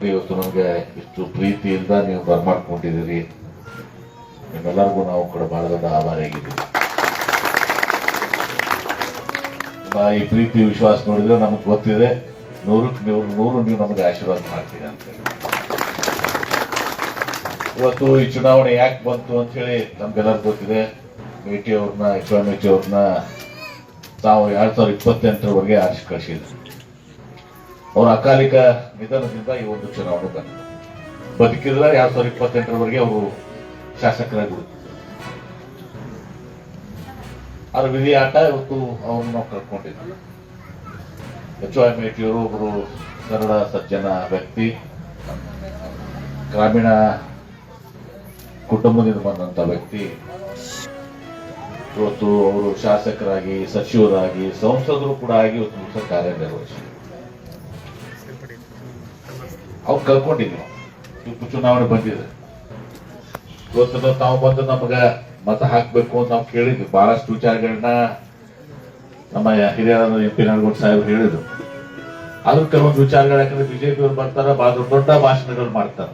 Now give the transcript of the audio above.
ಇವತ್ತು ನಮಗೆ ಇಷ್ಟು ಪ್ರೀತಿಯಿಂದ ನೀವು ಬರ್ಮಾಡ್ಕೊಂಡಿದ್ದೀರಿ. ನಿಮ್ಮೆಲ್ಲರಿಗೂ ನಾವು ಕೂಡ ಬಹಳ ದೊಡ್ಡ ಆಭಾರಿಯಾಗಿದ್ದೀವಿ. ಈ ಪ್ರೀತಿ ವಿಶ್ವಾಸ ನೋಡಿದ್ರೆ ನಮಗೆ ಗೊತ್ತಿದೆ, ನೂರಕ್ಕೆ ನೂರು ನೀವು ನಮಗೆ ಆಶೀರ್ವಾದ ಮಾಡ್ತೀರಿ ಅಂತ ಹೇಳಿ. ಇವತ್ತು ಈ ಚುನಾವಣೆ ಯಾಕೆ ಬಂತು ಅಂತ ಹೇಳಿ ನಮ್ಗೆಲ್ಲರಿಗೂ ಗೊತ್ತಿದೆ. ಮೇಟಿ ಅವ್ರನ್ನ ಮೇಟಿ ಅವ್ರನ್ನ ತಾವು 2028ರವರೆಗೆ ಆರಿಸಿ ಕಳಿಸಿದ್ರು. ಅವರ ಅಕಾಲಿಕ ನಿಧನದಿಂದ ಈ ಒಂದು ಚುನಾವಣೆ ಬಂತು. ಬದುಕಿದ್ರೆ 2028ರವರೆಗೆ ಅವರು ಶಾಸಕರಾಗಿ ಉಳಿದ್ರು. ಅದ್ರ ವಿಧಿ ಆಟ ಇವತ್ತು ಅವ್ರನ್ನ ನಾವು ಕಳ್ಕೊಂಡಿದ್ವಿ. ಮೇಟಿಯವರು ಒಬ್ಬರು ಸರಳ ಸಜ್ಜನ ವ್ಯಕ್ತಿ, ಗ್ರಾಮೀಣ ಕುಟುಂಬದಿಂದ ಬಂದಂತ ವ್ಯಕ್ತಿ. ಇವತ್ತು ಅವರು ಶಾಸಕರಾಗಿ, ಸಚಿವರಾಗಿ, ಸಂಸದರು ಕೂಡ ಆಗಿ ಇವತ್ತು ಕಾರ್ಯನಿರ್ವಹಿಸಿ ಅವ್ರು ಕಳ್ಕೊಂಡಿದ್ವಿ. ಇವತ್ತು ಚುನಾವಣೆ ಬಂದಿದೆ. ಇವತ್ತು ತಾವು ಬಂದು ನಮಗ ಮತ ಹಾಕ್ಬೇಕು ಅಂತ ನಾವು ಕೇಳಿದ್ವಿ. ಬಹಳಷ್ಟು ವಿಚಾರಗಳನ್ನ ನಮ್ಮ ಹಿರಿಯರಾದ MP ನಾಡಗೌಡ ಸಾಹೇಬ್ ಹೇಳಿದ್ರು. ಆದ್ರೂ ಕೆಲವೊಂದು ವಿಚಾರಗಳು ಯಾಕಂದ್ರೆ ಬಿಜೆಪಿ ಅವ್ರು ಬರ್ತಾರ, ಬಹಳ ದೊಡ್ಡ ಭಾಷಣಗಳು ಮಾಡ್ತಾರೆ.